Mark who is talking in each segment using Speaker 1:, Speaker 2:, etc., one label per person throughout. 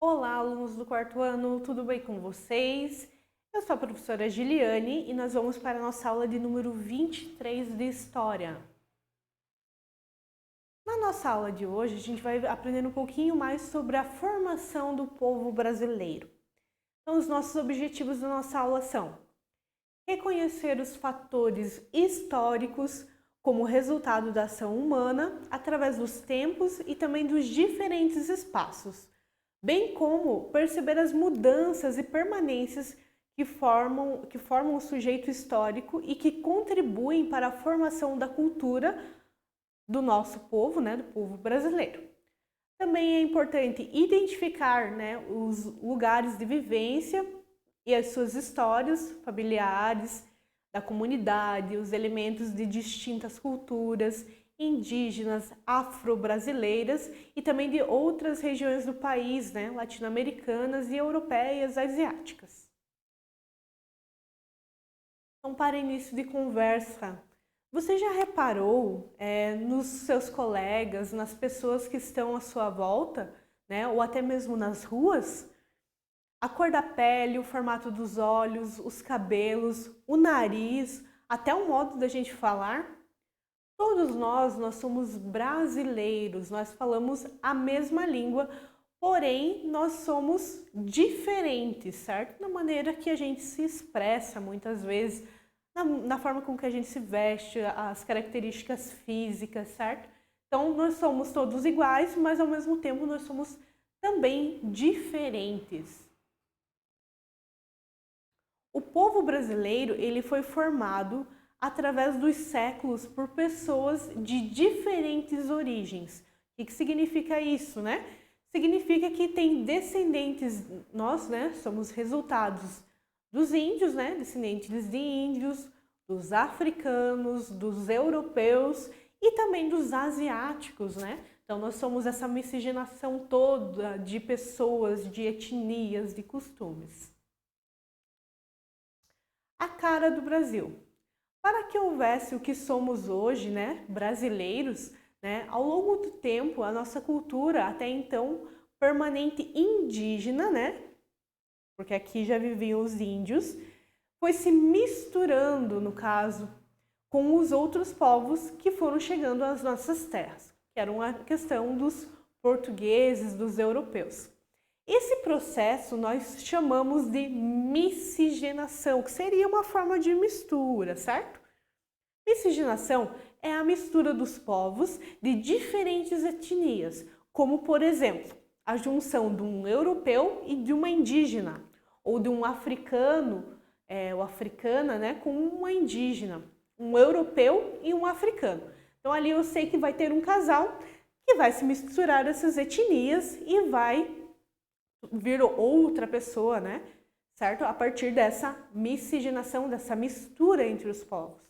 Speaker 1: Olá, alunos do quarto ano, tudo bem com vocês? Eu sou a professora Giliane e nós vamos para a nossa aula de número 23 de História. Na nossa aula de hoje, a gente vai aprender um pouquinho mais sobre a formação do povo brasileiro. Então, os nossos objetivos da nossa aula são reconhecer os fatores históricos como resultado da ação humana através dos tempos e também dos diferentes espaços, bem como perceber as mudanças e permanências que formam o sujeito histórico e que contribuem para a formação da cultura do nosso povo, do povo brasileiro. Também é importante identificar, os lugares de vivência e as suas histórias familiares da comunidade, os elementos de distintas culturas indígenas, afro-brasileiras e também de outras regiões do país, latino-americanas e europeias, asiáticas. Então, para início de conversa, você já reparou nos seus colegas, nas pessoas que estão à sua volta, ou até mesmo nas ruas, a cor da pele, o formato dos olhos, os cabelos, o nariz, até o modo da gente falar? Todos nós somos brasileiros, nós falamos a mesma língua, porém nós somos diferentes, certo? Na maneira que a gente se expressa muitas vezes, na forma com que a gente se veste, as características físicas, certo? Então nós somos todos iguais, mas ao mesmo tempo nós somos também diferentes. O povo brasileiro, ele foi formado através dos séculos por pessoas de diferentes origens. O que significa isso, Significa que tem descendentes, nós, somos resultados dos índios, descendentes de índios, dos africanos, dos europeus e também dos asiáticos, Então nós somos essa miscigenação toda de pessoas, de etnias, de costumes. A cara do Brasil. Para que houvesse o que somos hoje, brasileiros, ao longo do tempo, a nossa cultura, até então permanente indígena, porque aqui já viviam os índios, foi se misturando, no caso, com os outros povos que foram chegando às nossas terras, que era uma questão dos portugueses, dos europeus. Esse processo nós chamamos de miscigenação, que seria uma forma de mistura, certo? Miscigenação é a mistura dos povos de diferentes etnias, como, por exemplo, a junção de um europeu e de uma indígena, ou de um africano, ou africana, com uma indígena, um europeu e um africano. Então ali eu sei que vai ter um casal que vai se misturar essas etnias e vai vir outra pessoa, certo? A partir dessa miscigenação, dessa mistura entre os povos.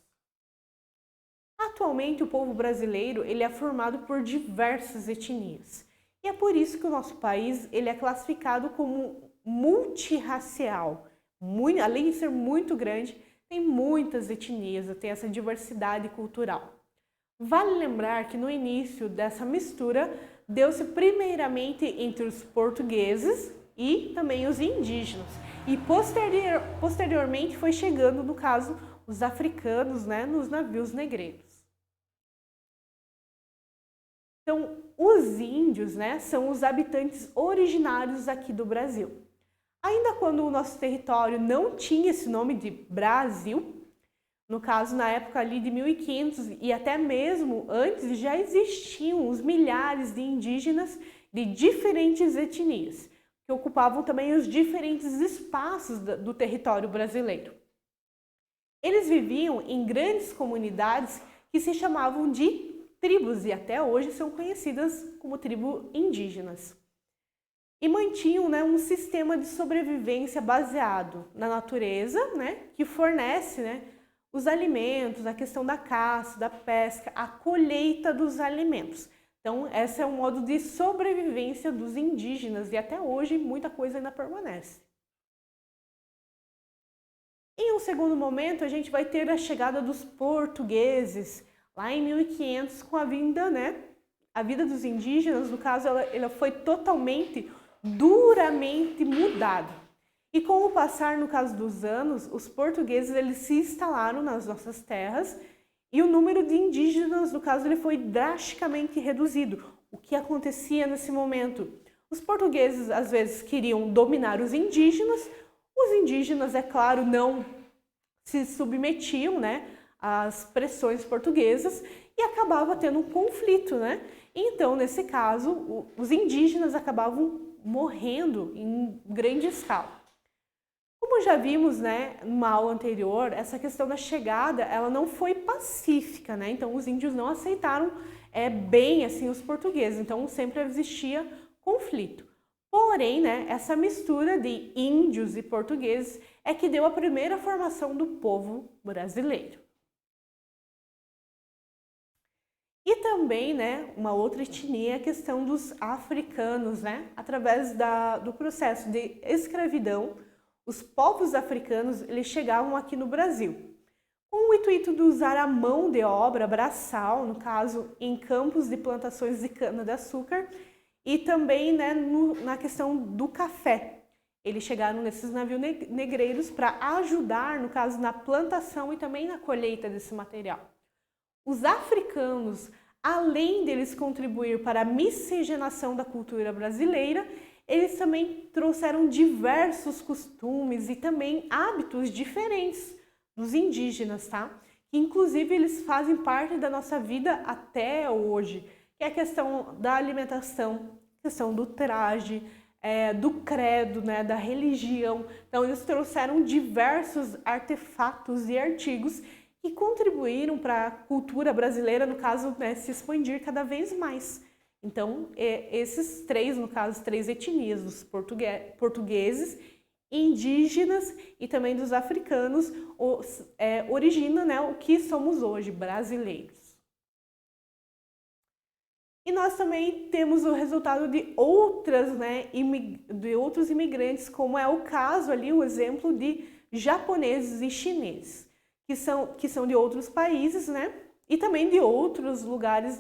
Speaker 1: Atualmente, o povo brasileiro ele é formado por diversas etnias. E é por isso que o nosso país ele é classificado como multirracial. Além de ser muito grande, tem muitas etnias, tem essa diversidade cultural. Vale lembrar que no início dessa mistura, deu-se primeiramente entre os portugueses e também os indígenas. E posteriormente foi chegando, no caso, os africanos, nos navios negreiros. Então, os índios, são os habitantes originários aqui do Brasil. Ainda quando o nosso território não tinha esse nome de Brasil, no caso, na época ali de 1500 e até mesmo antes, já existiam os milhares de indígenas de diferentes etnias, que ocupavam também os diferentes espaços do território brasileiro. Eles viviam em grandes comunidades que se chamavam de tribos e até hoje são conhecidas como tribos indígenas. E mantinham um sistema de sobrevivência baseado na natureza, que fornece os alimentos, a questão da caça, da pesca, a colheita dos alimentos. Então, esse é um modo de sobrevivência dos indígenas e até hoje muita coisa ainda permanece. Em um segundo momento, a gente vai ter a chegada dos portugueses, lá em 1500, com a vinda, a vida dos indígenas, no caso, ela foi totalmente duramente mudado. E com o passar, no caso dos anos, os portugueses eles se instalaram nas nossas terras e o número de indígenas, no caso, ele foi drasticamente reduzido. O que acontecia nesse momento? Os portugueses, às vezes, queriam dominar os indígenas, é claro, não se submetiam, né, às pressões portuguesas e acabava tendo um conflito, né? Então, nesse caso, os indígenas acabavam morrendo em grande escala. Como já vimos, né, numa aula anterior, essa questão da chegada, ela não foi pacífica, né? Então, os índios não aceitaram bem assim os portugueses. Então, sempre existia conflito. Porém, né, essa mistura de índios e portugueses é que deu a primeira formação do povo brasileiro. E também, né, uma outra etnia é a questão dos africanos, né? Através do processo de escravidão, os povos africanos eles chegavam aqui no Brasil, com o intuito de usar a mão de obra braçal, no caso, em campos de plantações de cana-de-açúcar, e também, né, na questão do café. Eles chegaram nesses navios negreiros para ajudar, no caso, na plantação e também na colheita desse material. Os africanos, além deles contribuir para a miscigenação da cultura brasileira, eles também trouxeram diversos costumes e também hábitos diferentes dos indígenas, tá? Que inclusive eles fazem parte da nossa vida até hoje, que é a questão da alimentação, questão do traje, do credo, né, da religião. Então eles trouxeram diversos artefatos e artigos que contribuíram para a cultura brasileira, no caso, né, se expandir cada vez mais. Então, esses três, no caso, três etnias, dos portugueses, indígenas e também dos africanos, origina, né, o que somos hoje, brasileiros. E nós também temos o resultado de outros imigrantes, como é o caso ali, o exemplo de japoneses e chineses, que são de outros países, né, e também de outros lugares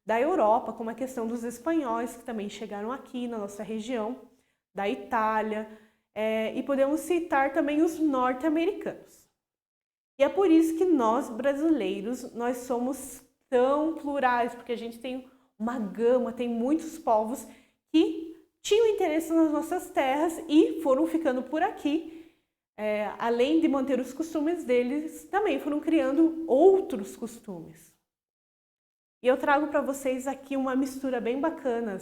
Speaker 1: da Europa, como a questão dos espanhóis, que também chegaram aqui na nossa região, da Itália, e podemos citar também os norte-americanos. E é por isso que nós, brasileiros, nós somos tão plurais, porque a gente tem uma gama, tem muitos povos que tinham interesse nas nossas terras e foram ficando por aqui, além de manter os costumes deles, também foram criando outros costumes. E eu trago para vocês aqui uma mistura bem bacana,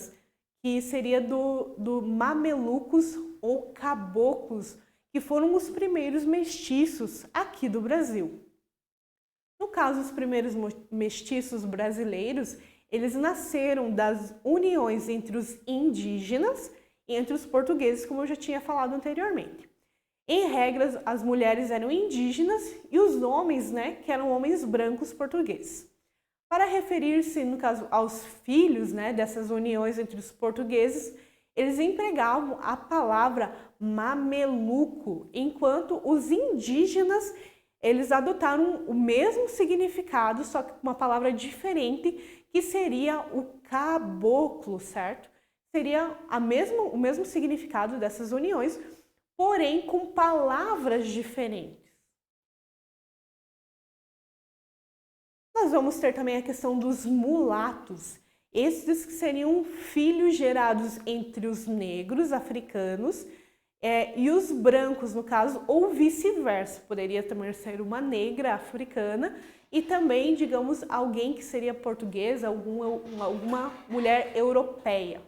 Speaker 1: que seria do mamelucos ou caboclos, que foram os primeiros mestiços aqui do Brasil. No caso, os primeiros mestiços brasileiros, eles nasceram das uniões entre os indígenas e entre os portugueses, como eu já tinha falado anteriormente. Em regras, as mulheres eram indígenas e os homens, né, que eram homens brancos portugueses. Para referir-se, no caso, aos filhos, né, dessas uniões entre os portugueses, eles empregavam a palavra mameluco, enquanto os indígenas eles adotaram o mesmo significado, só que com uma palavra diferente, que seria o caboclo, certo? Seria o mesmo significado dessas uniões, porém com palavras diferentes. Nós vamos ter também a questão dos mulatos. Esses que seriam filhos gerados entre os negros africanos e os brancos, no caso, ou vice-versa. Poderia também ser uma negra africana e também, digamos, alguém que seria portuguesa, alguma mulher europeia.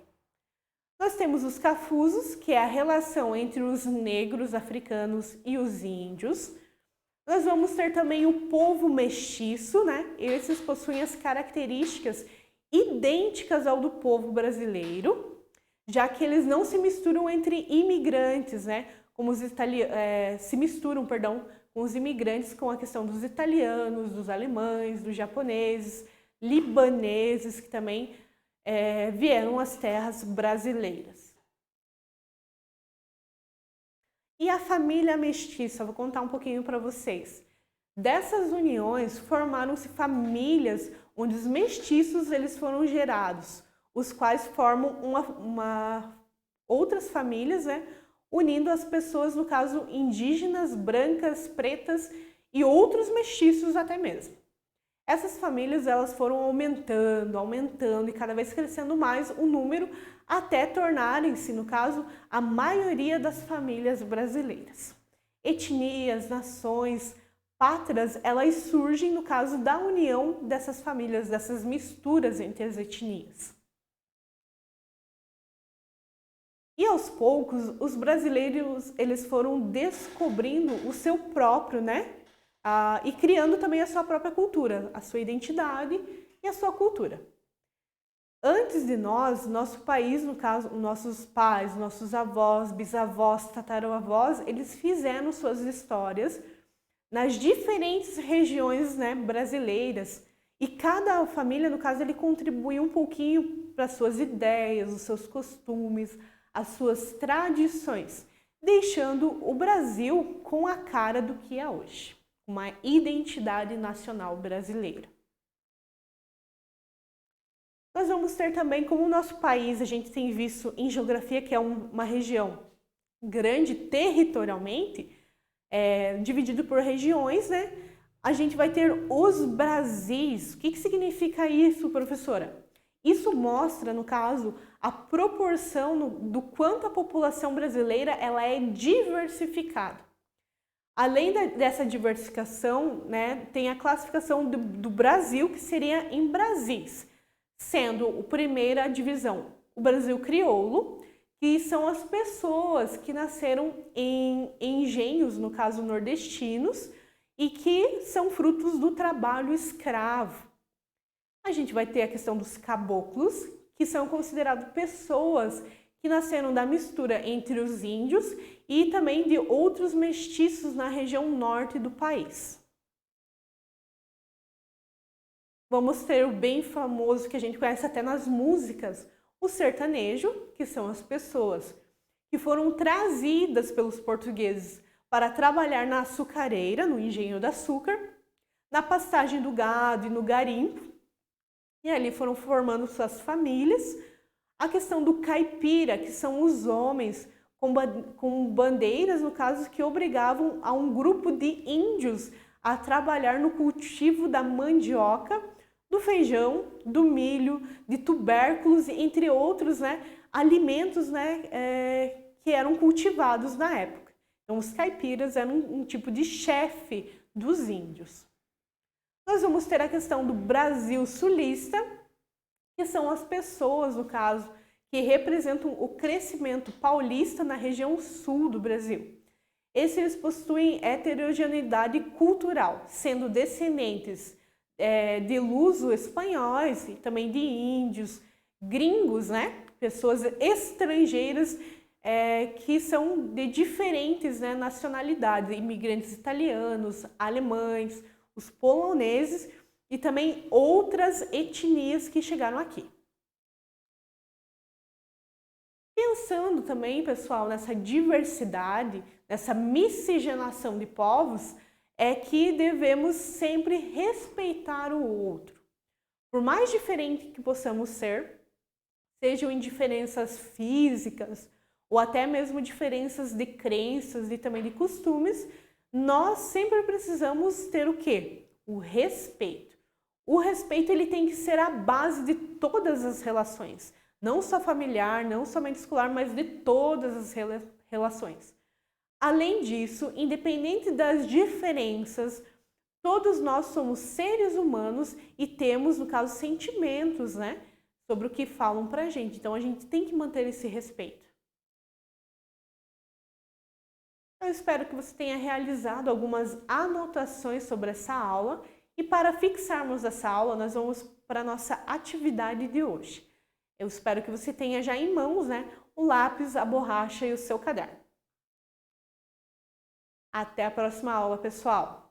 Speaker 1: Nós temos os cafusos, que é a relação entre os negros africanos e os índios. Nós vamos ter também o povo mestiço, né? Esses possuem as características idênticas ao do povo brasileiro, já que eles não se misturam entre imigrantes, né? Como se misturam, com os imigrantes, com a questão dos italianos, dos alemães, dos japoneses, libaneses, que também vieram às terras brasileiras. E a família mestiça, vou contar um pouquinho para vocês. Dessas uniões formaram-se famílias onde os mestiços eles foram gerados, os quais formam uma outras famílias, né, unindo as pessoas, no caso, indígenas, brancas, pretas e outros mestiços até mesmo. Essas famílias elas foram aumentando e cada vez crescendo mais o número até tornarem-se, no caso, a maioria das famílias brasileiras. Etnias, nações, pátrias, elas surgem no caso da união dessas famílias, dessas misturas entre as etnias. E aos poucos, os brasileiros eles foram descobrindo o seu próprio, né? E criando também a sua própria cultura, a sua identidade e a sua cultura. Antes de nós, nosso país, no caso, nossos pais, nossos avós, bisavós, tataravós, eles fizeram suas histórias nas diferentes regiões, né, brasileiras. E cada família, no caso, ele contribui um pouquinho para as suas ideias, os seus costumes, as suas tradições, deixando o Brasil com a cara do que é hoje, uma identidade nacional brasileira. Nós vamos ter também, como o nosso país, a gente tem visto em geografia que é uma região grande territorialmente, dividido por regiões, né? A gente vai ter os Brasis. O que significa isso, professora? Isso mostra, no caso, a proporção do quanto a população brasileira ela é diversificada. Além dessa diversificação, né, tem a classificação do Brasil, que seria em Brasis, sendo a primeira divisão o Brasil crioulo, que são as pessoas que nasceram em engenhos, no caso nordestinos, e que são frutos do trabalho escravo. A gente vai ter a questão dos caboclos, que são considerados pessoas que nasceram da mistura entre os índios e também de outros mestiços na região norte do país. Vamos ter o bem famoso que a gente conhece até nas músicas, o sertanejo, que são as pessoas que foram trazidas pelos portugueses para trabalhar na açucareira, no engenho de açúcar, na pastagem do gado e no garimpo, e ali foram formando suas famílias. A questão do caipira, que são os homens com bandeiras, no caso, que obrigavam a um grupo de índios a trabalhar no cultivo da mandioca, do feijão, do milho, de tubérculos, entre outros, né, alimentos, né, que eram cultivados na época. Então, os caipiras eram um tipo de chefe dos índios. Nós vamos ter a questão do Brasil sulista, que são as pessoas, no caso, que representam o crescimento paulista na região sul do Brasil. Esses possuem heterogeneidade cultural, sendo descendentes de luso-espanhóis e também de índios, gringos, né? Pessoas estrangeiras que são de diferentes, né, nacionalidades, imigrantes italianos, alemães, os poloneses e também outras etnias que chegaram aqui. Pensando também, pessoal, nessa diversidade, nessa miscigenação de povos, é que devemos sempre respeitar o outro. Por mais diferente que possamos ser, sejam em diferenças físicas ou até mesmo diferenças de crenças e também de costumes, nós sempre precisamos ter o quê? O respeito. O respeito ele tem que ser a base de todas as relações, não só familiar, não somente escolar, mas de todas as relações. Além disso, independente das diferenças, todos nós somos seres humanos e temos, no caso, sentimentos, né, sobre o que falam pra gente. Então, a gente tem que manter esse respeito. Eu espero que você tenha realizado algumas anotações sobre essa aula e para fixarmos essa aula, nós vamos para a nossa atividade de hoje. Eu espero que você tenha já em mãos, né, o lápis, a borracha e o seu caderno. Até a próxima aula, pessoal!